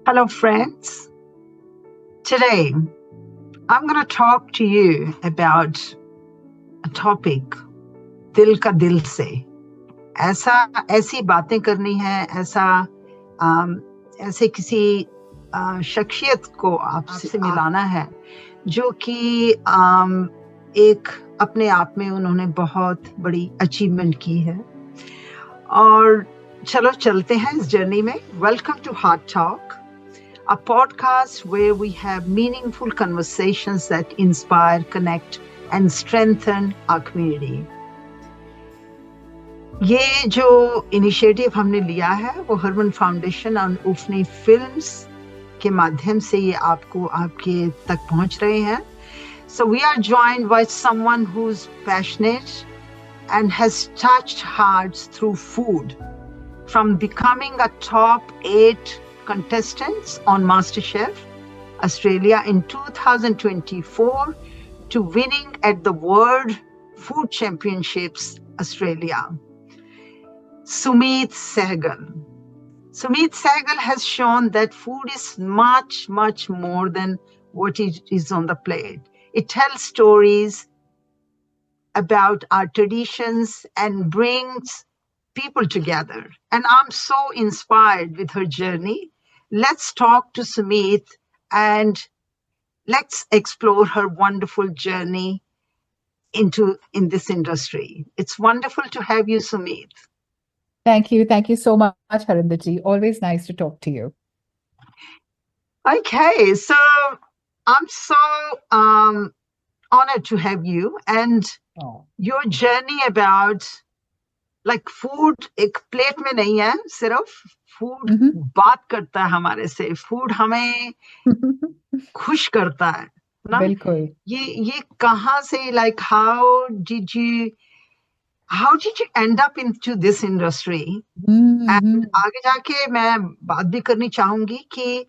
Hello, friends. Today, I'm going to talk to you about a topic, दिल का दिल से. ऐसी बातें करनी है, ऐसे किसी शख्सियत को आपसे मिलाना है, जो कि एक अपने आप में उन्होंने बहुत बड़ी अचीवमेंट की है. और चलो चलते हैं इस जर्नी में. Welcome to heart talk, a podcast where we have meaningful conversations that inspire, connect, and strengthen our community. ये जो इनिशिएटिव हमने लिया है वो हरमन फाउंडेशन और यूफनी फिल्म्स के माध्यम से ये आपके तक पहुंच रहे हैं. So we are joined by someone who's passionate and has touched hearts through food, from becoming a top 8 contestants on MasterChef Australia in 2024 to winning at the World Food Championships Australia. Sumeet Saigal. Sumeet Saigal has shown that food is much, much more than what is on the plate. It tells stories about our traditions and brings people together. And I'm so inspired with her journey. Let's talk to Sumeet and let's explore her wonderful journey in this industry. It's wonderful to have you, Sumeet. Thank you. Thank you so much, Harinder ji. Always nice to talk to you. Okay, so I'm so honored to have you and your journey about like food एक plate में नहीं है, सिर्फ food बात करता है हमारे से. फूड हमें खुश करता है ना. बिल्कुल. ये कहाँ से, like how did you end up into this industry? And आगे जाके मैं बात भी करनी चाहूंगी कि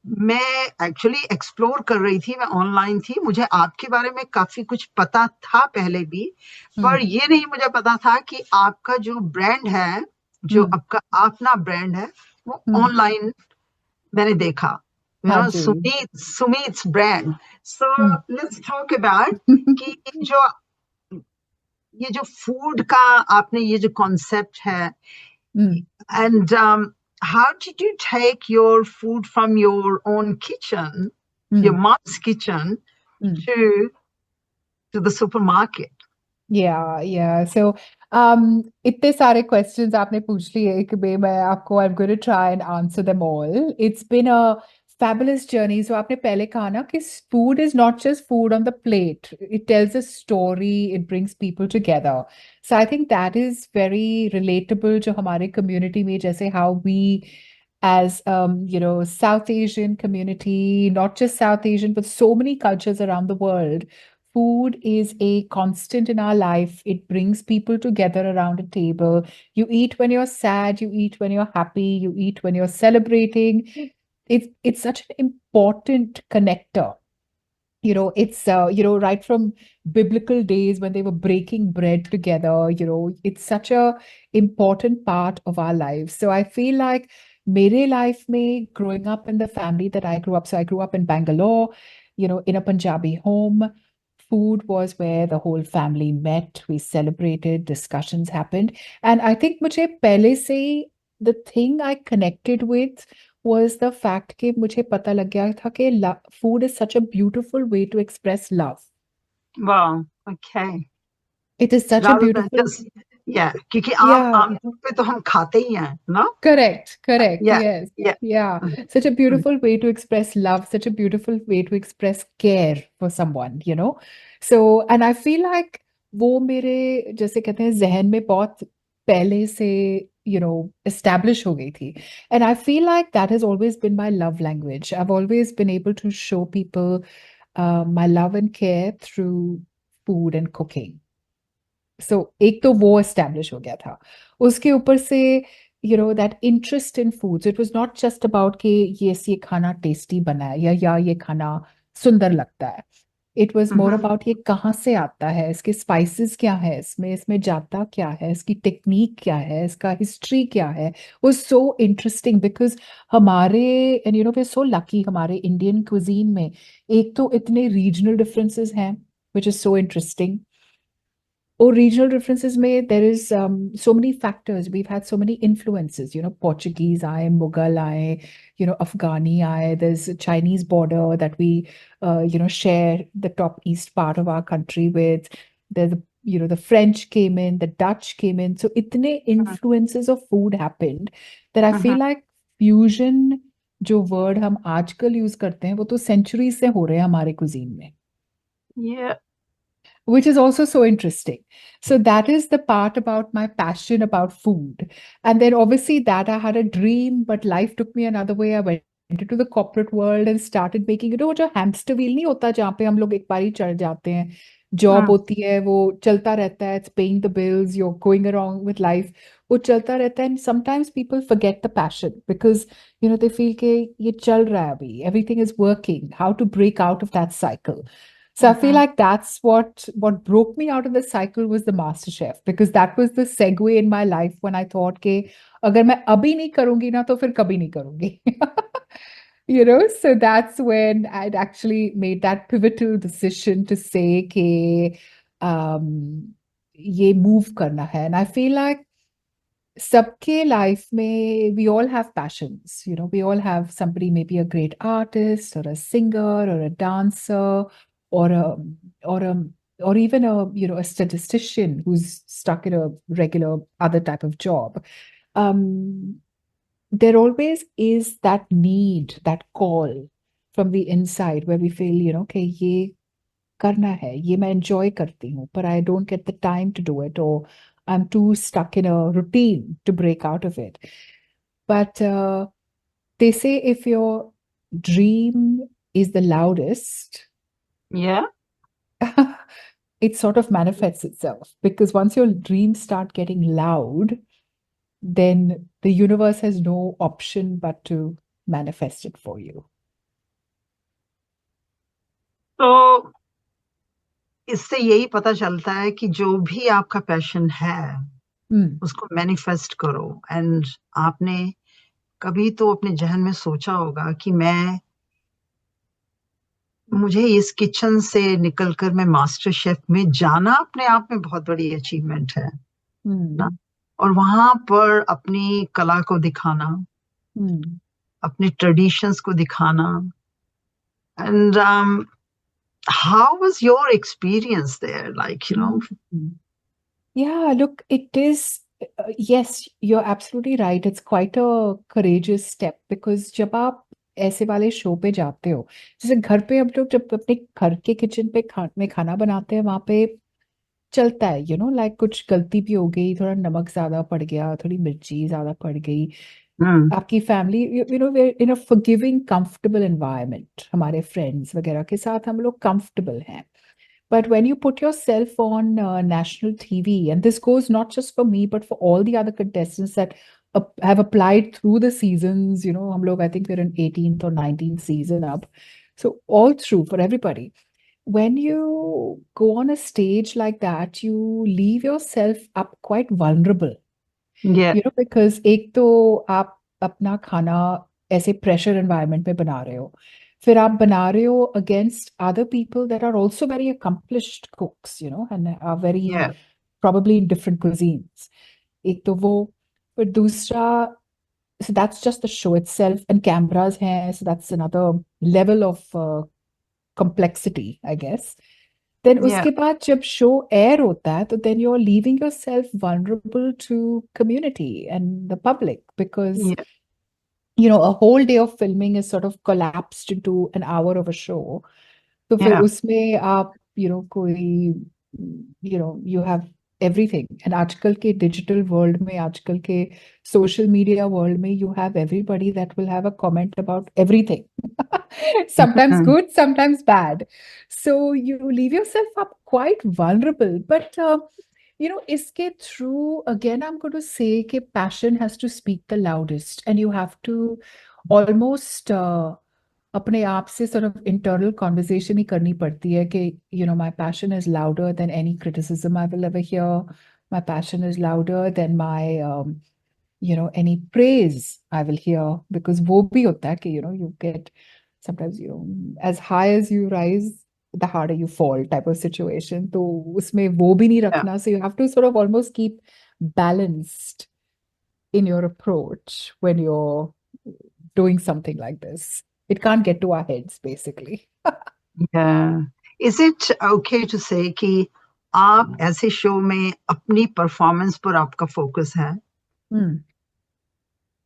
मैं एक्चुअली एक्सप्लोर कर रही थी, मैं ऑनलाइन थी, मुझे आपके बारे में काफी कुछ पता था पहले भी, पर ये नहीं मुझे पता था कि आपका जो ब्रांड है, जो आपका अपना ब्रांड है, वो ऑनलाइन मैंने देखा. Sumeet's brand. So let's talk about कि ये जो फूड का आपने ये जो कॉन्सेप्ट है, and how did you take your food from your own kitchen, your mom's kitchen, to the supermarket? Yeah. So, इतने सारे questions आपने पूछ लिए कि मैं आपको I'm going to try and answer them all. It's been a fabulous journey. So आपने पहले कहा ना कि food is not just food on the plate. It tells a story. It brings people together. So I think that is very relatable जो हमारे community में, जैसे how we as South Asian community, not just South Asian, but so many cultures around the world, food is a constant in our life. It brings people together around a table. You eat when you're sad, you eat when you're happy, you eat when you're celebrating. It's such an important connector. It's right from biblical days when they were breaking bread together, it's such a important part of our lives. So I feel like mere life mein, growing up in the family that I grew up, so I grew up in Bangalore, in a Punjabi home. Food was where the whole family met. We celebrated, discussions happened. And I think मुझे पहले से the thing I connected with was the fact कि मुझे पता लग गया था कि food is such a beautiful way to express love. Wow, okay. It is such a beautiful... क्योंकि आम पे तो हम खाते ही हैं, no? Correct. Yes. Yeah. Such a beautiful way to express love, such a beautiful way to express care for someone, So, and I feel like वो मेरे जैसे कहते हैं जहन में बहुत पहले से establish हो गई थी. And I feel like that has always been my love language. I've always been able to show people my love and care through food and cooking. So एक तो वो establish हो गया था. उसके ऊपर से that interest in food. So it was not just about कि ये खाना tasty बना है या ये खाना सुंदर लगता है. It was more Mhm. about ये कहाँ से आता है, इसके स्पाइसेस क्या है, इसमें जाता क्या है, इसकी टेक्निक क्या है, इसका हिस्ट्री क्या है. Was so interesting because हमारे and you know we're so lucky हमारे इंडियन cuisine में एक तो इतने regional differences हैं which is so interesting. Or regional differences may there is so many factors. We've had so many influences, you know, Portuguese eye, Mughal eye, you know, Afghani eye. There's a Chinese border that we you know share the top east part of our country with. There's you know the French came in, the Dutch came in. So itne influences of food happened that I Mhm. feel like fusion जो word हम आजकल use करते हैं वो तो century से हो रहे हैं हमारे कुजीन में. Yeah. Which is also so interesting. So that is the part about my passion about food. And then obviously that I had a dream, but life took me another way. I went into the corporate world and started making, you know, जो hamster wheel नहीं होता जहाँ पे हम लोग एक बार ही चढ़ जाते हैं. Job Mm. होती है वो चलता रहता है, it's paying the bills, you're going along with life. वो चलता रहता है and sometimes people forget the passion because you know they feel कि ये चल रहा है अभी, everything is working, how to break out of that cycle. So I feel Mhm. like that's what broke me out of the cycle was the Master Chef because that was the segue in my life when I thought कि अगर मैं अभी नहीं करूंगी ना तो फिर कभी नहीं करूंगी. You know, so that's when I'd actually made that pivotal decision to say कि ये move करना है. And I feel like सबके life में we all have passions, you know, we all have somebody maybe a great artist or a singer or a dancer or a or a or even a you know a statistician who's stuck in a regular other type of job. Um, there always is that need, that call from the inside where we feel, you know, okay, ये करना है, ये मैं enjoy करती हूँ, but I don't get the time to do it, or I'm too stuck in a routine to break out of it. But they say if your dream is the loudest, Yeah. it sort of manifests itself because once your dreams start getting loud, then the universe has no option but to manifest it for you. तो इससे यही पता चलता है कि जो भी आपका पैशन है Mm, उसको मैनिफेस्ट करो. एंड आपने कभी तो अपने जहन में सोचा होगा कि मुझे इस किचन से निकलकर मैं मास्टर शेफ में जाना अपने आप में बहुत बड़ी अचीवमेंट है ना. mm, और वहां पर अपनी कला को दिखाना, mm, अपने ट्रेडिशंस को दिखाना. And how was your experience there, like, you know? mm. Yeah, look, it is, yes, you're absolutely right. It's quite a courageous step because जब आप ऐसे वाले शो पे जाते हो, जैसे घर पे हम लोग जब अपने घर के किचन पे में खाना बनाते हैं, वहां पे चलता है, यू नो, लाइक कुछ गलती भी हो गई, थोड़ा नमक ज्यादा पड़ गया, थोड़ी मिर्ची ज्यादा पड़ गई. Mm. आपकी family you know where in a forgiving comfortable environment, हमारे फ्रेंड्स वगैरह के साथ हम लोग कंफर्टेबल हैं. But when you put yourself on national TV, and this goes not just for me, but for all the other contestants that have applied through the seasons, you know, hum log, I think we're in 18th or 19th season up. So all through for everybody. When you go on a stage like that, you leave yourself up quite vulnerable, Yeah. you know, because एक तो आप अपना खाना ऐसे pressure environment में बना रहे हो, फिर आप बना रहे हो against other people that are also very accomplished cooks, you know, and are very Yeah. probably in different cuisines. एक तो वो, फिर दूसरा, so that's just the show itself and cameras हैं, so that's another level of complexity, I guess. Then Yeah. उसके बाद जब show air होता है तो then you're leaving yourself vulnerable to community and the public because Yeah. you know a whole day of filming is sort of collapsed into an hour of a show. तो फिर Yeah. उसमें आप you know कोई you know you have everything and आजकल के digital world में, आजकल के social media world में, you have everybody that will have a comment about everything. Sometimes good, sometimes bad. So you leave yourself up quite vulnerable. But you know, iske through again, I'm going to say that passion has to speak the loudest, and you have to almost अपने आप से sort of internal conversation ही करनी पड़ती है कि my passion is louder than any criticism I will ever hear. My passion is louder than my any praise I will hear, because वो भी होता है कि you get sometimes as high as you rise, the harder you fall type of situation. तो उसमें वो भी नहीं Yeah. रखना, so you have to sort of almost keep balanced in your approach when you're doing something like this. It can't get to our heads, basically. Yeah. Is it okay to say कि आप ऐसे show में अपनी performance पर आपका focus है, Hmm.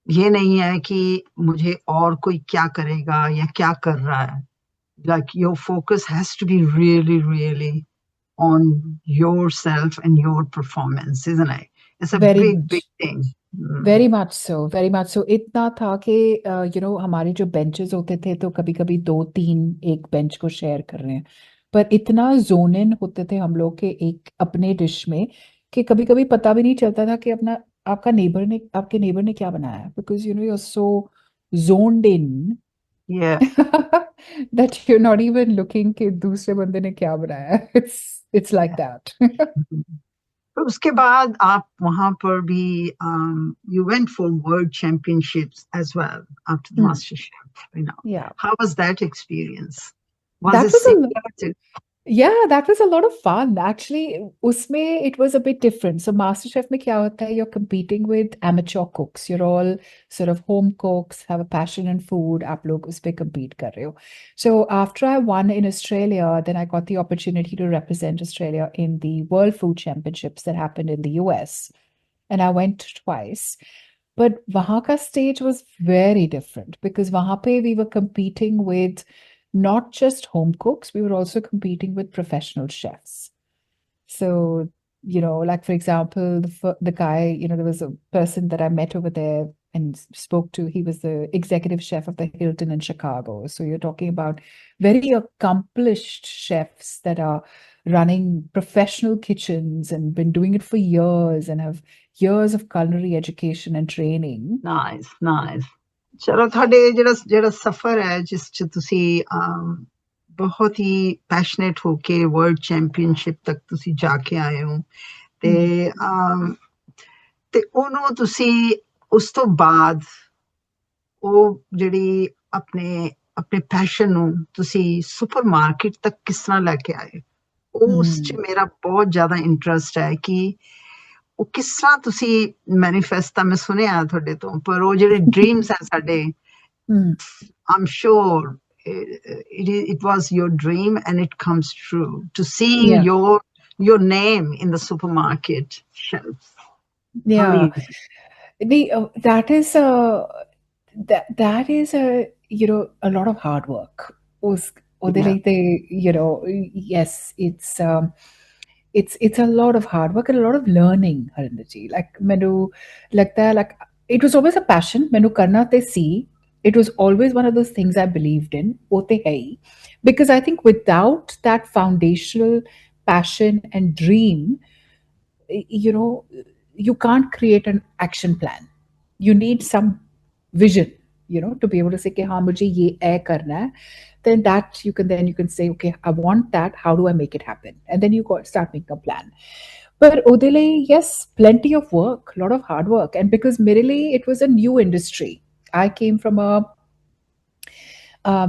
ये नहीं है कि मुझे और कोई क्या करेगा या क्या कर रहा है? Like your focus has to be really, really on yourself and your performance, isn't it? It's a Very big, big much. thing. Very much so, very much so. इतना था कि हमारे जो बेंचेस होते थे तो कभी कभी दो तीन एक बेंच को शेयर कर रहे हैं, पर इतना जोन इन होते थे हम लोग के एक अपने डिश में कि कभी कभी पता भी नहीं चलता था कि अपना आपके नेबर ने क्या बनाया है, because you are so zoned in Yeah. that you're not even looking कि दूसरे बंदे ने क्या बनाया है। It's like Yeah. that. तो उसके बाद आप वहां पर भी you went for world championships as well after the Hmm. master chef, you know. Yeah, How was that experience? Was that it was a similar to? Yeah, that was a lot of fun. Actually, उसमें it was a bit different. So MasterChef में क्या होता है, you're competing with amateur cooks. You're all sort of home cooks, have a passion in food. आप लोग उस पे compete कर रहे हो. So after I won in Australia, then I got the opportunity to represent Australia in the World Food Championships that happened in the US. And I went twice. But वहाँ का stage was very different because वहाँ पे we were competing with not just home cooks, we were also competing with professional chefs. So, like for example, the guy, there was a person that I met over there and spoke to. He was the executive chef of the Hilton in Chicago. So you're talking about very accomplished chefs that are running professional kitchens and been doing it for years and have years of culinary education and training. Nice, nice. ਚਲੋ ਤੁਹਾਡੇ ਜਿਹੜਾ ਜਿਹੜਾ ਸਫ਼ਰ ਹੈ ਜਿਸ ਚ ਤੁਸੀਂ ਬਹੁਤ ਹੀ ਪੈਸ਼ਨੇਟ ਹੋ ਕੇ ਵਰਲਡ ਚੈਂਪੀਅਨਸ਼ਿਪ ਤੱਕ ਤੁਸੀਂ ਜਾ ਕੇ ਆਏ ਹੋ ਤੇ ਤੇ ਉਹਨੂੰ ਤੁਸੀਂ ਉਸ ਤੋਂ ਬਾਅਦ ਉਹ ਜਿਹੜੀ ਆਪਣੇ ਆਪਣੇ ਪੈਸ਼ਨ ਨੂੰ ਤੁਸੀਂ ਸੁਪਰਮਾਰਕੀਟ ਤੱਕ ਕਿਸ ਤਰ੍ਹਾਂ ਲੈ ਕੇ ਆਏ ਉਸ ਚ ਮੇਰਾ ਬਹੁਤ ਜ਼ਿਆਦਾ ਇੰਟਰਸਟ ਹੈ ਕਿ ਉਹ ਕਿਸ ਤਰ੍ਹਾਂ ਤੁਸੀਂ ਮੈਨੀਫੈਸਟ ਤਾਂ ਮੈਂ ਸੁਣਿਆ ਤੁਹਾਡੇ ਤੋਂ ਪਰ ਉਹ ਜਿਹੜੇ ਡ੍ਰੀਮਸ ਹੈ ਸਾਡੇ I'm sure it was your dream and it comes true to see Yeah. your name in the supermarket shelves. Yeah. Amazing. That is a lot of hard work. ਉਹਦੇ ਲਈ ਤੇ yes, it's a lot of hard work and a lot of learning, Harinder ji. Like ਮੈਨੂੰ ਲੱਗਦਾ ਹੈ like it was always a passion ਮੈਨੂੰ ਕਰਨਾ ਤੇ ਸੀ. It was always one of those things I believed in. ਉਹ ਤੇ ਹੈ ਹੀ, because I think without that foundational passion and dream, you can't create an action plan. You need some vision, to be able to say कि हाँ मुझे ये करना है. Then you can say, okay, I want that. How do I make it happen? And then you start making a plan. But ਉਹਦੇ ਲਈ, yes, plenty of work, a lot of hard work. And because ਮੇਰੇ ਲਈ it was a new industry. I came from a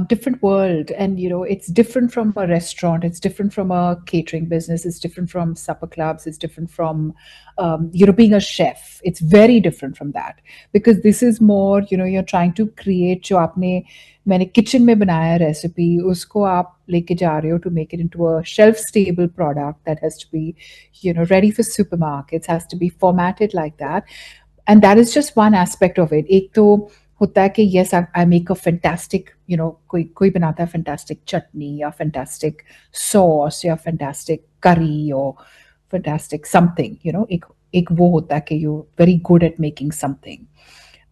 different world, and it's different from a restaurant, it's different from a catering business, it's different from supper clubs, it's different from being a chef. It's very different from that, because this is more, you're trying to create जो आपने मैंने kitchen में बनाया recipe उसको आप लेके जा रहे हो to make it into a shelf stable product that has to be ready for supermarkets, has to be formatted like that. And that is just one aspect of it. एक तो होता है कि yes, I make a fantastic, कोई बनाता है fantastic chutney या fantastic sauce या fantastic curry or fantastic something, एक वो होता है कि you're very good at making something.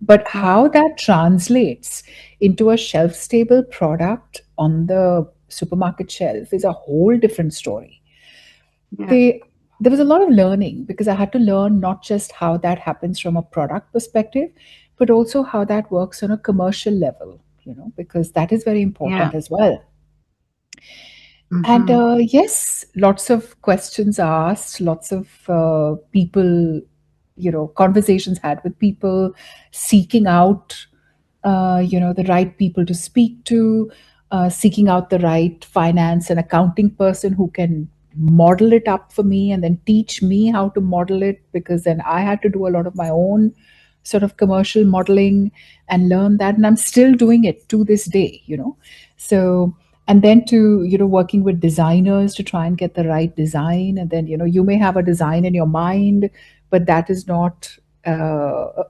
But how that translates into a shelf stable product on the supermarket shelf is a whole different story. Yeah. There was a lot of learning, because I had to learn not just how that happens from a product perspective, but also how that works on a commercial level. because that is very important Yeah. as well. And Mm-hmm. yes, lots of questions asked, lots of people, conversations had with people, seeking out, the right people to speak to, seeking out the right finance and accounting person who can model it up for me and then teach me how to model it, because then I had to do a lot of my own sort of commercial modeling and learn that. And I'm still doing it to this day. So, and then to working with designers to try and get the right design, and then you may have a design in your mind but that is not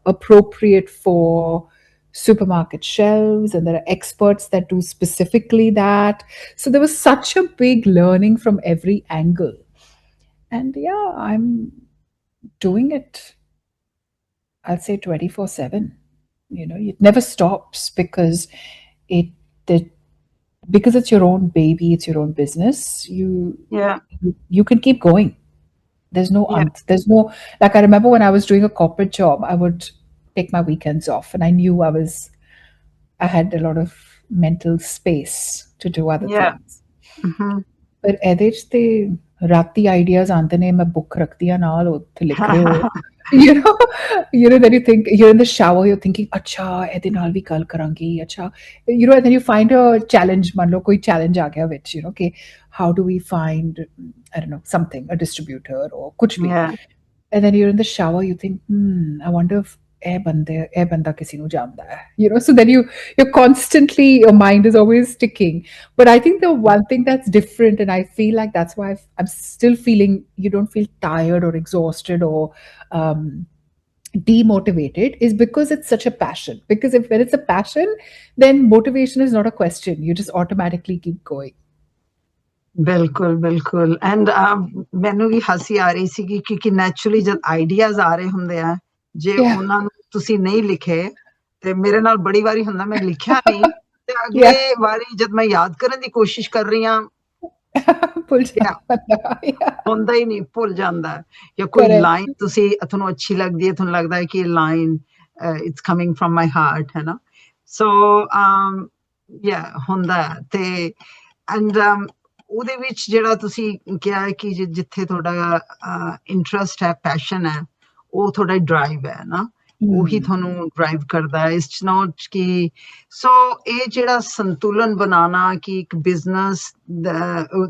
appropriate for supermarket shelves, and there are experts that do specifically that. So there was such a big learning from every angle, and yeah, I'm doing it, I'll say 24/7. It never stops it, it because it's your own baby, it's your own business. Yeah. You can keep going. There's no Yeah. there's no, like, I remember when I was doing a corporate job, I would take my weekends off, and I knew I had a lot of mental space to do other Yeah. things. Mm-hmm. पर ਇਹਦੇ 'ਚ ਤੇ ਰਾਤੀ ideas ਆਉਂਦੇ ਨੇ, ਮੈਂ book ਰੱਖਦੀ ਆ ਨਾਲ, ਉੱਥੇ ਲਿਖ ਰਹੇ ਹੋ। you know then you think, you're in the shower, you're thinking, ਅੱਛਾ ਇਹਦੇ ਨਾਲ ਵੀ ਗੱਲ ਕਰਾਂਗੀ, ਅੱਛਾ, and then you find a challenge, ਮੰਨ ਲਓ ਕੋਈ challenge ਆ ਗਿਆ ਵਿੱਚ, ਕਿ how do we find, I don't know, something, a distributor or ਕੁਛ ਵੀ, Yeah. and then you're in the shower, you think, I wonder if ਇਹ ਬੰਦਾ ਕਿਸੇ ਨੂੰ ਜਾਣਦਾ ਹੈ, so then you're constantly, your mind is always ticking. But I think the one thing that's different, and I feel like that's why I'm still feeling, you don't feel tired or exhausted or um, demotivated, is because it's such a passion. Because when it's a passion, then motivation is not a question, you just automatically keep going. ਬਿਲਕੁਲ ਬਿਲਕੁਲ and ਮੈਨੂੰ ਵੀ ਹਾਸੀ ਆ ਰਹੀ ਸੀਗੀ ਕਿਉਂਕਿ naturally ਜਦ ideas ਆ ਰਹੇ ਹੁੰਦੇ ਆ, ਜੇ Yeah. ਉਹਨਾਂ ਨੂੰ ਤੁਸੀਂ ਨਹੀਂ ਲਿਖੇ, ਤੇ ਮੇਰੇ ਨਾਲ ਬੜੀ ਵਾਰੀ ਹੁੰਦਾ ਮੈਂ ਲਿਖਿਆ ਨਹੀਂ ਤੇ Yeah. ਅਗਲੇ ਵਾਰੀ ਜਦ ਮੈਂ ਯਾਦ ਕਰਨ ਦੀ ਕੋਸ਼ਿਸ਼ ਕਰ ਰਹੀ ਹਾਂ, ਭੁੱਲ ਜਾਂਦਾ। Yeah. ਹੁੰਦਾ ਹੀ ਨਹੀਂ, ਭੁੱਲ ਜਾਂਦਾ। ਜਾਂ ਕੋਈ Correct. ਲਾਈਨ ਤੁਹਾਨੂੰ ਅੱਛੀ ਲੱਗਦੀ ਹੈ, ਤੁਹਾਨੂੰ ਲੱਗਦਾ ਹੈ ਕਿ ਇਹ line it's coming from my heart, ਹੈ ਨਾ। ਸੋ ਯਾ ਹੁੰਦਾ ਤੇ ਐਂਡ ਉਹਦੇ ਵਿੱਚ ਜਿਹੜਾ ਤੁਸੀਂ ਕਿਹਾ ਕਿ ਜਿੱਥੇ ਤੁਹਾਡਾ ਇੰਟਰਸਟ ਹੈ, ਪੈਸ਼ਨ ਹੈ, ਉਹ ਤੁਹਾਡਾ ਡਰਾਈਵ ਹੈ ਨਾ, ਉਹੀ ਤੁਹਾਨੂੰ ਡਰਾਈਵ ਕਰਦਾ ਹੈ। ਇਟਸ ਨੋਟ ਕਿ ਸੋ ਇਹ ਜਿਹੜਾ ਸੰਤੁਲਨ ਬਣਾਉਣਾ ਕਿ ਇੱਕ ਬਿਜ਼ਨਸ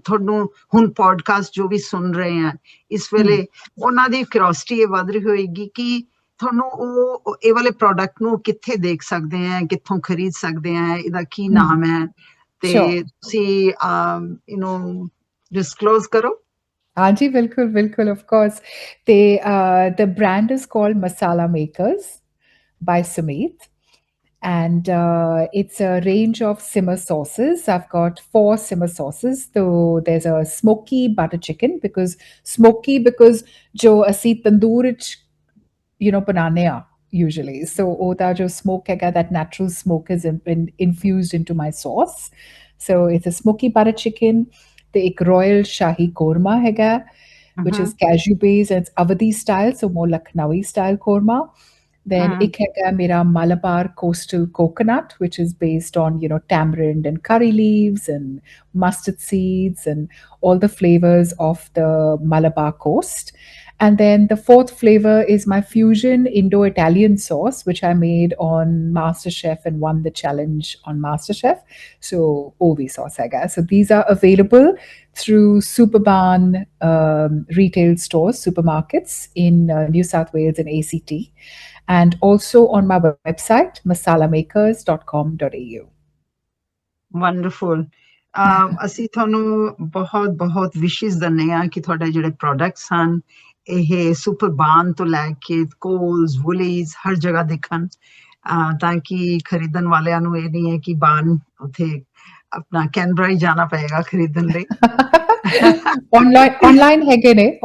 ਤੁਹਾਨੂੰ ਹੁਣ ਪੋਡਕਾਸਟ ਜੋ ਵੀ ਸੁਣ ਰਹੇ ਆ ਇਸ ਵੇਲੇ, ਉਹਨਾਂ ਦੀ ਕਿਉਰਿਓਸਿਟੀ ਇਹ ਵੱਧ ਰਹੀ ਹੋਏਗੀ ਕਿ ਤੁਹਾਨੂੰ ਉਹ ਇਹ ਵਾਲੇ ਪ੍ਰੋਡਕਟ ਨੂੰ ਕਿੱਥੇ ਦੇਖ ਸਕਦੇ ਆ, ਕਿੱਥੋਂ ਖਰੀਦ ਸਕਦੇ ਆ, ਇਹਦਾ ਕੀ ਨਾਮ ਹੈ, ਤੇ ਤੁਸੀਂ ਡਿਸਕਲੋਜ਼ ਕਰੋ। Anji, bilkul, bilkul, of course. The brand is called Masala Makers by Sumeet. And it's a range of simmer sauces. I've got 4 simmer sauces. So there's a smoky butter chicken, because jo asi tandoor vich, banane a usually. So oda jo smoke hai, that natural smoke is infused into my sauce. So it's a smoky butter chicken. The ek royal shahi korma hai, which is cashew based, and it's Awadhi style, so more Lucknowi style korma. Then ek hai mera Malabar coastal coconut, which is based on, tamarind and curry leaves and mustard seeds and all the flavors of the Malabar coast. And then the 4th flavor is my fusion Indo-Italian sauce, which I made on MasterChef and won the challenge on MasterChef. So OV sauce, I guess. So these are available through Superban retail stores, supermarkets in New South Wales and ACT. And also on my website, masalamakers.com.au. Wonderful. ਅਸੀਂ ਤੁਹਾਨੂੰ ਬਹੁਤ ਬਹੁਤ ਵਿਸ਼ੇਸ ਦਿੰਦੇ ਹਾਂ ਕਿ ਤੁਹਾਡੇ ਜਿਹੜੇ ਪ੍ਰੋਡਕਟਸ ਹਨ ਇਹ ਸੁਪਰਬਾਨ ਤੋਂ ਲੈ ਕੇ ਕੋਲਸ, ਵੁਲੀਜ਼ ਹਰ ਜਗ੍ਹਾ ਦਿਖਣ, ਤਾਂ ਕਿ ਖਰੀਦਣ ਵਾਲਿਆਂ ਨੂੰ ਇਹ ਨਹੀਂ ਹੈ ਕਿ ਬਾਨ ਉੱਥੇ ਆਪਣਾ ਕੈਨਬਰਾ ਹੀ ਜਾਣਾ ਪਏਗਾ ਖਰੀਦਣ ਲਈ। online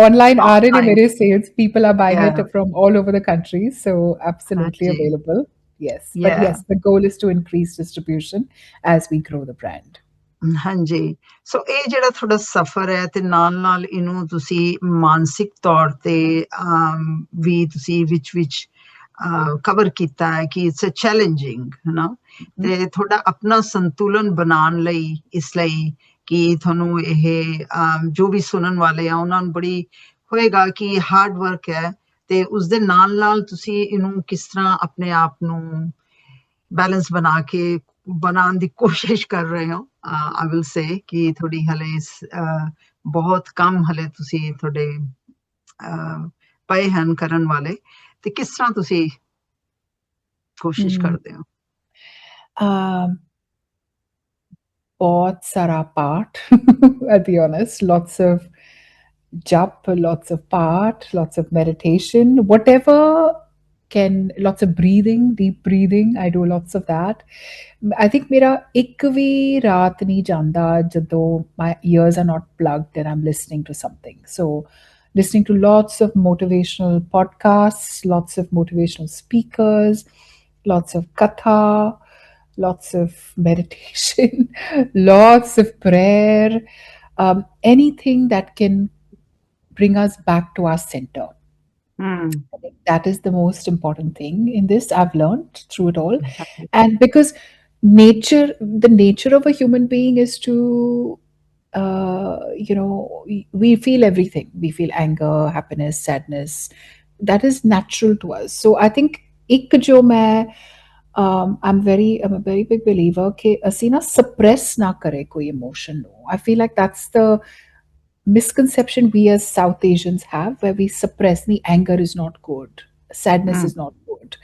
online are in mere sales, people are buying it from all over the country, so absolutely available. Yes, but yes, the goal is to increase distribution as we grow the brand. ਹਾਂਜੀ, ਸੋ ਇਹ ਜਿਹੜਾ ਤੁਹਾਡਾ ਸਫ਼ਰ ਹੈ ਤੇ ਨਾਲ ਇਹਨੂੰ ਤੁਸੀਂ ਮਾਨਸਿਕ ਤੌਰ ਤੇ ਵੀ ਤੁਸੀਂ ਵਿੱਚ ਕਵਰ ਕੀਤਾ ਹੈ ਕਿ ਇਟਸ ਅ ਚੈਲੰਜਿੰਗ ਹੈ ਨਾ, ਤੇ ਤੁਹਾਡਾ ਆਪਣਾ ਸੰਤੁਲਨ ਬਣਾਉਣ ਲਈ, ਇਸ ਲਈ ਕਿ ਤੁਹਾਨੂੰ ਇਹ ਜੋ ਵੀ ਸੁਣਨ ਵਾਲੇ ਆ ਉਹਨਾਂ ਨੂੰ ਬੜੀ ਹੋਏਗਾ ਕਿ ਹਾਰਡ ਵਰਕ ਹੈ, ਤੇ ਉਸਦੇ ਨਾਲ ਨਾਲ ਤੁਸੀਂ ਇਹਨੂੰ ਕਿਸ ਤਰ੍ਹਾਂ ਆਪਣੇ ਆਪ ਨੂੰ ਬੈਲੈਂਸ ਬਣਾ ਕੇ ਬਣਾਉਣ ਦੀ ਕੋਸ਼ਿਸ਼ ਕਰ ਰਹੇ ਹੋ। ਆਈ ਵਿਲ ਸੇ ਕਿ ਥੋੜੀ ਹਲੇ ਬਹੁਤ ਕੰਮ ਹਲੇ ਤੁਸੀਂ ਤੁਹਾਡੇ ਪਏ ਹਨ ਕਰਨ ਵਾਲੇ, ਤੇ ਕਿਸ ਤਰ੍ਹਾਂ ਤੁਸੀਂ ਕੋਸ਼ਿਸ਼ ਕਰਦੇ ਹੋ? बहुत सारा पाठ, I'll be honest, lots of jap, lots of part, lots of meditation, whatever can, lots of breathing, deep breathing. I do lots of that. I think मेरा एक भी रात नहीं जाता जदों my ears are not plugged and I'm listening to something. So listening to lots of motivational podcasts, lots of motivational speakers, lots of katha, lots of meditation, lots of prayer, anything that can bring us back to our center. I think that is the most important thing in this. I've learned through it all. And because the nature of a human being is to, we feel everything. We feel anger, happiness, sadness. That is natural to us. So I think ਇੱਕ ਜੋ ਮੈਂ I'm a very big believer ਕਿ ਅਸੀਂ ਨਾ suppress ਨਾ ਕਰੇ ਕੋਈ emotion ਨੂੰ. I feel like that's the misconception we as South Asians have, where we suppress the anger is not good, sadness is not good.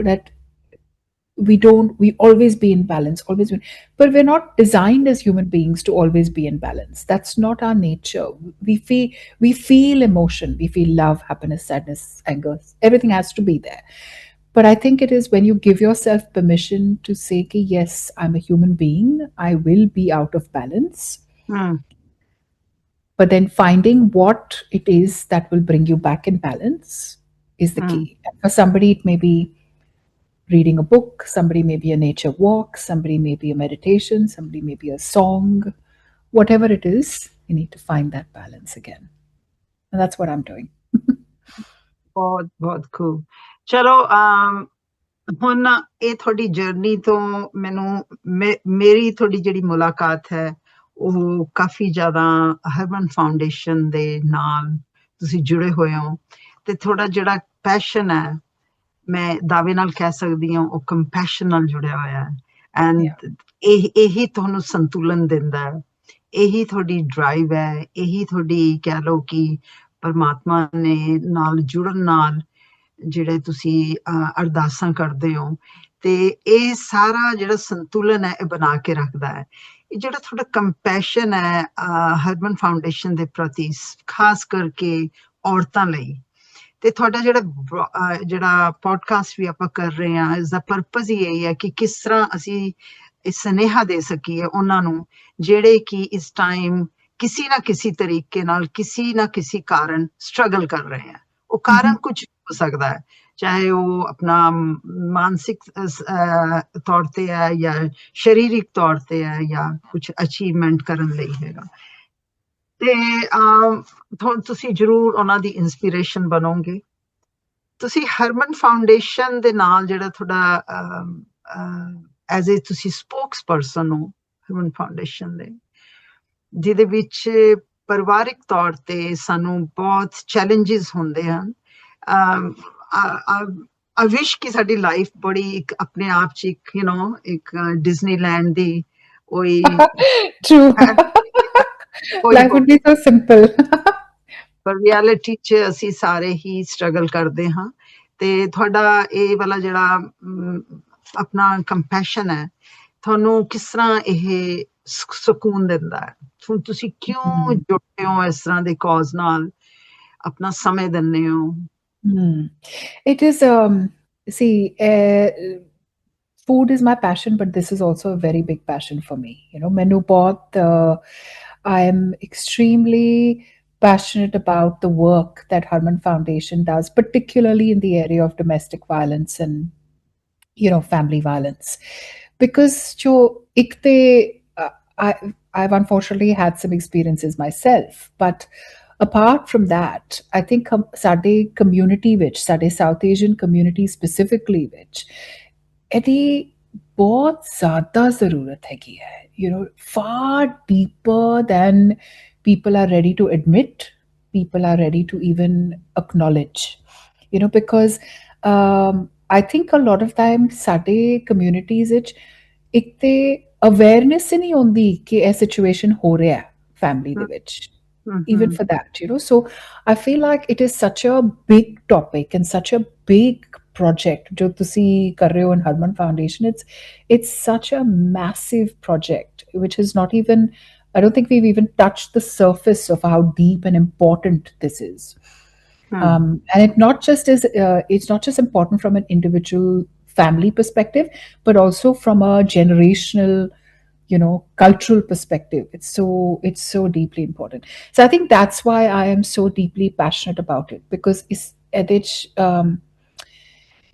That we always be in balance, but we're not designed as human beings to always be in balance. That's not our nature. We feel emotion, we feel love, happiness, sadness, anger, everything has to be there. But I think it is when you give yourself permission to say, yes, I'm a human being, I will be out of balance. But then finding what it is that will bring you back in balance is the key. And for somebody, it may be reading a book, somebody may be a nature walk, somebody may be a meditation, somebody may be a song. Whatever it is, you need to find that balance again. And that's what I'm doing. ਬਹੁਤ ਬਹੁਤ ਖੂਬ। ਚਲੋ ਹੁਣ ਇਹ ਤੁਹਾਡੀ journey ਤੋਂ ਮੇਰੀ ਤੁਹਾਡੀ ਜਿਹੜੀ ਮੁਲਾਕਾਤ ਹੈ ਉਹ ਕਾਫੀ ਜ਼ਿਆਦਾ ਹਰਮਨ ਫਾਊਂਡੇਸ਼ਨ ਦੇ ਨਾਲ ਤੁਸੀਂ ਜੁੜੇ ਹੋਏ ਹੋ, ਤੇ ਥੋੜਾ ਜਿਹੜਾ ਪੈਸ਼ਨ ਹੈ ਮੈਂ ਦਾਅਵੇ ਨਾਲ ਕਹਿ ਸਕਦੀ ਹਾਂ ਉਹ ਕੰਪੈਸ਼ਨ ਨਾਲ ਜੁੜਿਆ ਹੋਇਆ ਹੈ। ਐਂਡ ਇਹੀ ਤੁਹਾਨੂੰ ਸੰਤੁਲਨ ਦਿੰਦਾ ਹੈ, ਇਹੀ ਤੁਹਾਡੀ ਡਰਾਈਵ ਹੈ, ਇਹੀ ਤੁਹਾਡੀ ਕਹਿ ਲਓ ਕਿ ਪਰਮਾਤਮਾ ਨੇ ਨਾਲ ਜੁੜਨ ਨਾਲ ਜਿਹੜੇ ਤੁਸੀਂ ਅਰਦਾਸਾਂ ਕਰਦੇ ਹੋ, ਤੇ ਇਹ ਸਾਰਾ ਜਿਹੜਾ ਸੰਤੁਲਨ ਹੈ ਇਹ ਬਣਾ ਕੇ ਰੱਖਦਾ ਹੈ। ਇਹ ਜਿਹੜਾ ਤੁਹਾਡਾ ਕੰਪੈਸ਼ਨ ਹੈ ਹਰਮਨ ਫਾਊਂਡੇਸ਼ਨ ਦੇ ਪ੍ਰਤੀ, ਖਾਸ ਕਰਕੇ ਔਰਤਾਂ ਲਈ, ਤੇ ਤੁਹਾਡਾ ਜਿਹੜਾ ਪੋਡਕਾਸਟ ਵੀ ਆਪਾਂ ਕਰ ਰਹੇ ਹਾਂ, ਇਸ ਦਾ ਪਰਪਸ ਹੀ ਇਹ ਹੈ ਕਿ ਕਿਸ ਤਰ੍ਹਾਂ ਅਸੀਂ ਇਹ ਸੁਨੇਹਾ ਦੇ ਸਕੀਏ ਉਹਨਾਂ ਨੂੰ ਜਿਹੜੇ ਕਿ ਇਸ ਟਾਈਮ ਕਿਸੇ ਨਾ ਕਿਸੇ ਤਰੀਕੇ ਨਾਲ ਕਿਸੇ ਨਾ ਕਿਸੇ ਕਾਰਨ ਸਟਰਗਲ ਕਰ ਰਹੇ ਹੈ। ਉਹ ਕਾਰਨ ਕੁਝ ਹੋ ਸਕਦਾ ਹੈ, ਚਾਹੇ ਉਹ ਆਪਣਾ ਮਾਨਸਿਕ ਤੌਰ ਤੇ ਹੈ ਜਾਂ ਸਰੀਰਿਕ ਤੌਰ ਤੇ ਹੈ ਜਾਂ ਕੁਝ ਅਚੀਵਮੈਂਟ ਕਰਨ ਲਈ ਹੈਗਾ, ਤੇ ਤੁਸੀਂ ਜ਼ਰੂਰ ਉਹਨਾਂ ਦੀ ਇੰਸਪੀਰੇਸ਼ਨ ਬਣੋਗੇ। ਤੁਸੀਂ ਹਰਮਨ ਫਾਊਂਡੇਸ਼ਨ ਦੇ ਨਾਲ ਜਿਹੜਾ ਤੁਹਾਡਾ ਐਜ਼ ਏ ਤੁਸੀਂ ਸਪੋਕਸ ਪਰਸਨ ਹੋ ਹਰਮਨ ਫਾਊਂਡੇਸ਼ਨ ਦੇ, ਜਿਹਦੇ ਵਿੱਚ ਪਰਿਵਾਰਿਕ ਤੌਰ ਤੇ ਸਾਨੂੰ ਬਹੁਤ ਚੈਲੰਜਿਸ ਹੁੰਦੇ ਹਨ। I wish ਕਿ ਸਾਡੀ ਲਾਈਫ ਬੜੀ ਇੱਕ ਆਪਣੇ ਆਪ ਚ ਇੱਕ ਡਿਜ਼ਨੀਲੈਂਡ ਦੀ ਕੋਈ True. Life would be so simple. ਪਰ ਰਿਐਲਿਟੀ ਚ ਅਸੀਂ ਸਾਰੇ ਹੀ ਸਟਰਗਲ ਕਰਦੇ ਹਾਂ, ਤੇ ਤੁਹਾਡਾ ਇਹ ਵਾਲਾ ਜਿਹੜਾ ਆਪਣਾ ਕੰਪੈਸ਼ਨ ਹੈ ਤੁਹਾਨੂੰ ਕਿਸ ਤਰ੍ਹਾਂ ਇਹ ਸਕੂਨ ਦਿੰਦਾ ਹੈ? ਤੁਸੀਂ ਕਿਉਂ ਜੁੜਦੇ ਹੋ ਇਸ ਤਰ੍ਹਾਂ ਦੇ ਕਾਜ਼ ਨਾਲ, ਆਪਣਾ ਸਮੇਂ ਦਿੰਦੇ ਹੋ? It is, food is my passion, but this is also a very big passion for me. Menu bahut, I am extremely passionate about the work that Harman Foundation does, particularly in the area of domestic violence and, family violence. Because I've unfortunately had some experiences myself, but Apart from that, I think ਸਾਡੇ community ਵਿੱਚ, ਸਾਡੇ South Asian community specifically ਵਿੱਚ, ਇਹਦੀ ਬਹੁਤ ਜ਼ਿਆਦਾ ਜ਼ਰੂਰਤ ਹੈਗੀ ਹੈ, far deeper than people are ready to admit, people are ready to even acknowledge, because I think a lot of time ਸਾਡੇ communities ਵਿੱਚ ਇੱਕ ਤੇ awareness ਹੀ ਨਹੀਂ ਹੁੰਦੀ ਕਿ ਇਹ situation ਹੋ ਰਿਹਾ ਹੈ family ਦੇ ਵਿੱਚ, even for that, so I feel like it is such a big topic and such a big project jo tusi kar rahe ho in Harman Foundation. It's such a massive project which is not even, I don't think we've even touched the surface of how deep and important this is. And it's not just important from an individual family perspective, but also from a generational, cultural perspective. It's so deeply important. So I think that's why I am so deeply passionate about it, because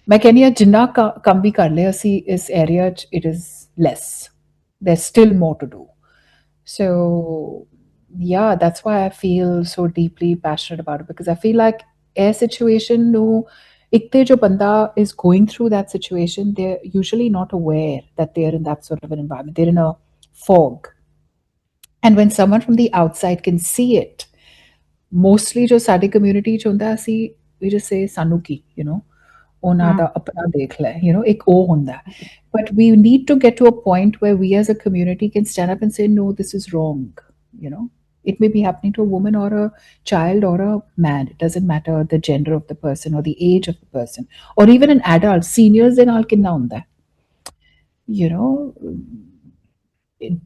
मैं कहनी है जिन्ना कम भी कर ले ਅਸੀਂ ਇਸ area ਚ, it is less. There's still more to do. So yeah, that's why I feel so deeply passionate about it, because I feel like a situation ਨੂੰ ਇੱਕ ਤੇ ਜੋ ਬੰਦਾ is going through that situation, they're usually not aware that they're in that sort of an environment. They're in a fog. And when someone from the outside can see it, mostly ਜੋ ਸਾਡੀ community ਚ ਹੁੰਦਾ, ਅਸੀਂ we just say ਸਾਨੂੰ ਕੀ, ਉਹਨਾਂ ਦਾ ਆਪਣਾ ਦੇਖ ਲੈ, ਇੱਕ ਉਹ ਹੁੰਦਾ. But we need to get to a point where we as a community can stand up and say, no, this is wrong. It may be happening to a woman or a child or a man. It doesn't matter the gender of the person or the age of the person, or even an adult. Seniors ਦੇ ਨਾਲ ਕਿੰਨਾ ਹੁੰਦਾ,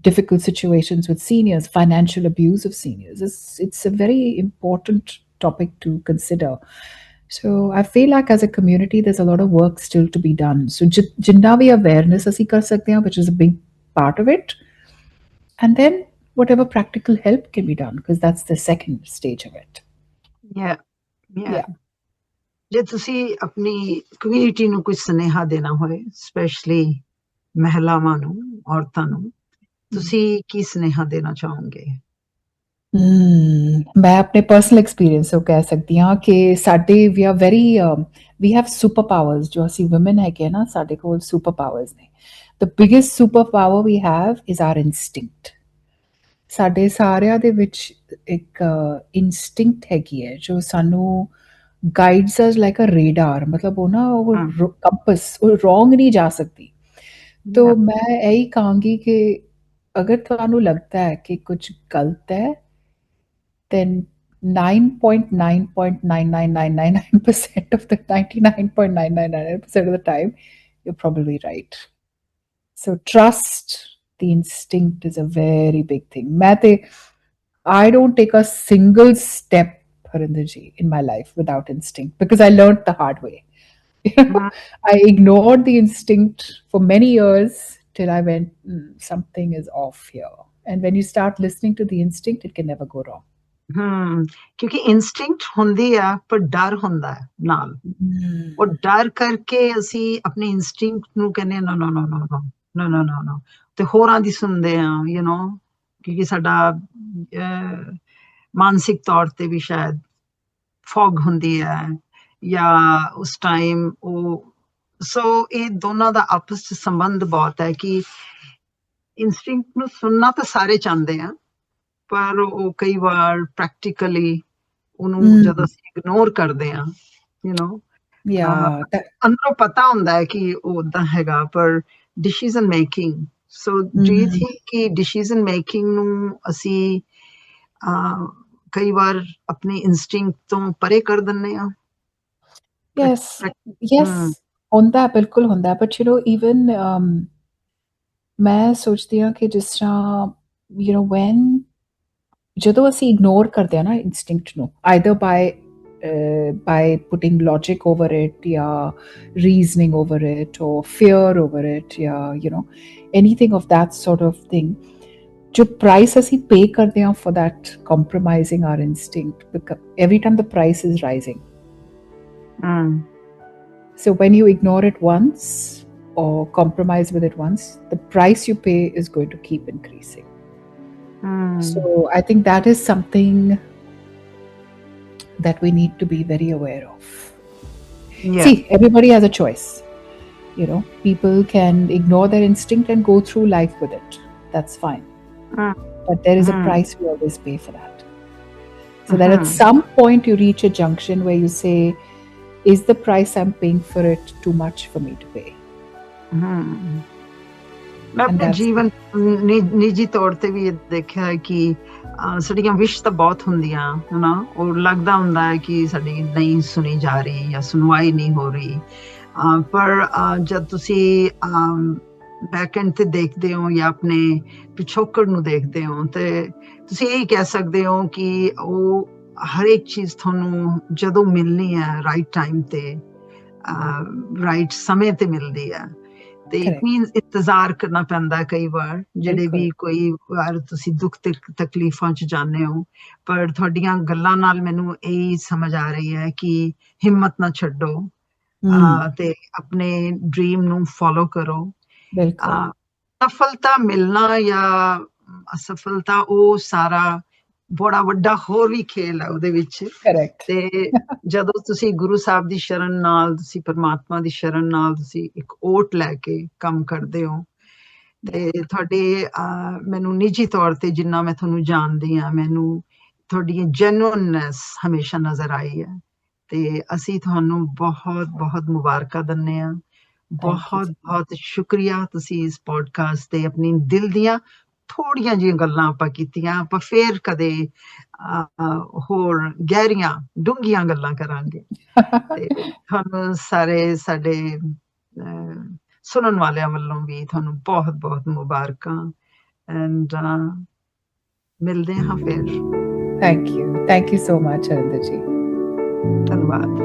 difficult situations with seniors, financial abuse of seniors. It's a very important topic to consider. So I feel like as a community, there's a lot of work still to be done. So जिन्ना भी awareness ਅਸੀਂ कर सकते हैं, which is a big part of it, and then whatever practical help can be done, because that's the second stage of it. Yeah. ਜੇ ਤੁਸੀਂ ਆਪਣੀ community ਨੂੰ ਕੁਝ ਸੁਨੇਹਾ ਦੇਣਾ ਹੋਵੇ, ਸਪੈਸ਼ਲੀ ਮਹਿਲਾਵਾਂ ਨੂੰ, ਔਰਤਾਂ ਨੂੰ, ਤੁਸੀਂ ਕੀ ਸੁਨੇਹਾ ਦੇਣਾ ਚਾਹੋਗੇ? ਮੈਂ ਆਪਣੇ ਪਰਸਨਲ ਐਕਸਪੀਰੀਅੰਸ ਤੋਂ ਕਹਿ ਸਕਦੀ ਹਾਂ ਕਿ ਸਾਡੇ we have super powers. ਜੋ ਅਸੀਂ women ਹੈਗੇ ਨਾ, ਸਾਡੇ ਕੋਲ super powers ਨੇ. The biggest super power we have is our instinct. ਸਾਡੇ ਸਾਰਿਆਂ ਦੇ ਵਿੱਚ ਇੱਕ instinct ਹੈਗੀ ਹੈ ਜੋ ਸਾਨੂੰ guides us like a radar. ਮਤਲਬ ਉਹ ਨਾ, ਉਹ compass, ਉਹ wrong ਨਹੀਂ ਜਾ ਸਕਦੀ. तो मैं यही कहांगी कि अगर ਤੁਹਾਨੂੰ ਲੱਗਦਾ ਹੈ ਕਿ ਕੁਝ ਗਲਤ ਹੈ, then 9.9.99999% of the 99.999% of the time, you're probably right. So trust the instinct is a very big thing. I don't take a single step, Harinder ji, in my life without instinct, because I learned the hard way. I ignored the instinct for many years till I went, something is off here. And when you start listening to the instinct, it can never go wrong. ਕਿਉਂਕਿ ਇੰਸਟਿੰਕਟ ਹੁੰਦੀ ਆ, ਪਰ ਡਰ ਹੁੰਦਾ ਹੈ ਨਾਲ. ਉਹ ਡਰ ਕਰਕੇ ਅਸੀਂ ਆਪਣੇ ਇੰਸਟਿੰਕਟ ਨੂੰ ਕਹਿੰਦੇ ਨੋ ਨੋ ਨੋ ਨੋ ਨੋ ਨੋ ਨੋ ਨੋ ਨੋ, ਤੇ ਹੋਰਾਂ ਦੀ ਸੁਣਦੇ ਆ, ਕਿਉਂਕਿ ਸਾਡਾ ਮਾਨਸਿਕ ਤੌਰ ਤੇ ਵੀ ਸ਼ਾਇਦ ਫੌਗ ਹੁੰਦੀ ਹੈ, ਜਾਂ ਉਸ ਟਾਈਮ ਉਹ. ਸੋ ਇਹ ਦੋਨਾਂ ਦਾ ਆਪਸ ਚ ਸੰਬੰਧ ਬਹੁਤ ਹੈ ਕਿ ਇੰਸਟਿੰਕਟ ਨੂੰ ਸੁਣਨਾ ਤਾਂ ਸਾਰੇ ਚਾਹੁੰਦੇ ਆ, ਪਰ ਉਹ ਕਈ ਵਾਰ ਪ੍ਰੈਕਟੀਕਲੀ ਉਹਨੂੰ ਜਦੋਂ ਅਸੀਂ ਇਗਨੋਰ ਕਰਦੇ ਆ, ਅੰਦਰੋਂ ਪਤਾ ਹੁੰਦਾ ਹੈ ਕਿ ਉਹ ਓਦਾਂ ਹੈਗਾ, ਪਰ decision making. So do you think ਕਿ ਡਿਸੀਜ਼ਨ ਮੇਕਿੰਗ ਨੂੰ ਅਸੀਂ ਕਈ ਵਾਰ ਆਪਣੇ ਇੰਸਟਿੰਕਟ ਤੋਂ ਪਰੇ ਕਰ ਦਿੰਦੇ ਆ? yes ਹੁੰਦਾ, ਬਿਲਕੁਲ ਹੁੰਦਾ. ਬਟ even ਮੈਂ ਸੋਚਦੀ ਹਾਂ ਕਿ ਜਿਸ ਤਰ੍ਹਾਂ when ਜਦੋਂ ਅਸੀਂ ਇਗਨੋਰ ਕਰਦੇ ਹਾਂ ਨਾ ਇੰਸਟਿੰਕਟ ਨੂੰ, either by putting logic over it, ਜਾਂ reasoning over it, or fear over it, ਜਾਂ anything of that sort of thing, ਜੋ price ਅਸੀਂ pay ਕਰਦੇ ਹਾਂ for that compromising our instinct, because every time the price is rising. So when you ignore it once or compromise with it once, the price you pay is going to keep increasing. So I think that is something that we need to be very aware of. Yeah. See, everybody has a choice. People can ignore their instinct and go through life with it. That's fine. But there is a price we always pay for that. So that at some point you reach a junction where you say, is the price I'm paying for it too much for me to pay? ਮੈਂ ਆਪਣੇ ਜੀਵਨ ਨਿੱਜੀ ਤੌਰ ਤੇ ਵੀ ਇਹ ਦੇਖਿਆ ਹੈ ਕਿ ਸਾਡੀਆਂ ਵਿਸ਼ ਤਾਂ ਬਹੁਤ ਹੁੰਦੀਆਂ ਹਨਾ, ਔਰ ਲੱਗਦਾ ਹੁੰਦਾ ਹੈ ਕਿ ਸਾਡੀ ਨਹੀਂ ਸੁਣੀ ਜਾ ਰਹੀ ਜਾਂ ਸੁਣਵਾਈ ਨਹੀਂ ਹੋ ਰਹੀ, ਪਰ ਜਦ ਤੁਸੀਂ ਬੈਕ ਐਂਡ ਤੇ ਦੇਖਦੇ ਹੋ ਜਾਂ ਆਪਣੇ ਪਿਛੋਕੜ ਨੂੰ ਦੇਖਦੇ ਹੋ ਤੇ ਤੁਸੀਂ ਇਹ ਕਹਿ ਸਕਦੇ ਹੋ ਕਿ ਉਹ ਹਰ ਇੱਕ ਚੀਜ਼ ਤੁਹਾਨੂੰ ਜਦੋਂ ਮਿਲਣੀ ਹੈ ਰਾਈਟ ਟਾਈਮ ਤੇ ਰਾਈਟ ਸਮੇਂ ਤੇ ਮਿਲਦੀ ਹੈ। ਤੇ ਇਟ ਮੀਨਸ ਇੰਤਜ਼ਾਰ ਕਰਨਾ ਪੈਂਦਾ ਕਈ ਵਾਰ, ਜਿਹੜੇ ਵੀ ਕੋਈ ਵਾਰ ਤੁਸੀਂ ਦੁੱਖ ਤਕਲੀਫਾਂ ਚ ਜਾਂਦੇ ਹੋ, ਪਰ ਤੁਹਾਡੀਆਂ ਗੱਲਾਂ ਨਾਲ ਮੈਨੂੰ ਇਹ ਸਮਝ ਆ ਰਹੀ ਹੈ ਕਿ ਹਿੰਮਤ ਨਾ ਛੱਡੋ ਤੇ ਆਪਣੇ ਡ੍ਰੀਮ ਨੂੰ ਫੋਲੋ ਕਰੋ। ਸਫਲਤਾ ਮਿਲਣਾ ਜਾਂ ਅਸਫਲਤਾ ਉਹ ਸਾਰਾ ਬੜਾ ਵੱਡਾ ਹੋਰ ਵੀ ਖੇਲ ਹੈ ਉਹਦੇ ਵਿੱਚ। ਤੇ ਜਦੋਂ ਤੁਸੀਂ ਗੁਰੂ ਸਾਹਿਬ ਦੀ ਸ਼ਰਨ ਨਾਲ, ਤੁਸੀਂ ਪਰਮਾਤਮਾ ਦੀ ਸ਼ਰਨ ਨਾਲ ਤੁਸੀਂ ਇੱਕ ਓਟ ਲੈ ਕੇ ਕੰਮ ਕਰਦੇ ਹੋ ਤੇ ਤੁਹਾਡੇ ਮੈਨੂੰ ਨਿੱਜੀ ਤੌਰ ਤੇ ਜਿੰਨਾ ਮੈਂ ਤੁਹਾਨੂੰ ਜਾਣਦੀ ਹਾਂ, ਮੈਨੂੰ ਤੁਹਾਡੀ ਜੈਨੂਇਨਨੈਸ ਹਮੇਸ਼ਾ ਨਜ਼ਰ ਆਈ ਹੈ ਤੇ ਅਸੀਂ ਤੁਹਾਨੂੰ ਬਹੁਤ ਬਹੁਤ ਮੁਬਾਰਕਾਂ ਦਿੰਦੇ ਹਾਂ। ਬਹੁਤ ਬਹੁਤ ਸ਼ੁਕਰੀਆ, ਤੁਸੀਂ ਇਸ ਪੋਡਕਾਸਟ ਤੇ ਆਪਣੀ ਦਿਲ ਦੀਆਂ ਥੋੜੀਆਂ ਜਿਹੀਆਂ ਗੱਲਾਂ ਆਪਾਂ ਕੀਤੀਆਂ। ਆਪਾਂ ਫੇਰ ਕਦੇ ਹੋਰ ਗਹਿਰੀਆਂ ਡੂੰਘੀਆਂ ਗੱਲਾਂ ਕਰਾਂਗੇ ਤੇ ਤੁਹਾਨੂੰ ਸਾਰੇ ਸਾਡੇ ਸੁਣਨ ਵਾਲਿਆਂ ਵੱਲੋਂ ਵੀ ਤੁਹਾਨੂੰ ਬਹੁਤ ਬਹੁਤ ਮੁਬਾਰਕਾਂ ਐਂਡ ਮਿਲਦੇ ਹਾਂ ਫਿਰ। Thank you so much Harinder ਜੀ। ਧੰਨਵਾਦ।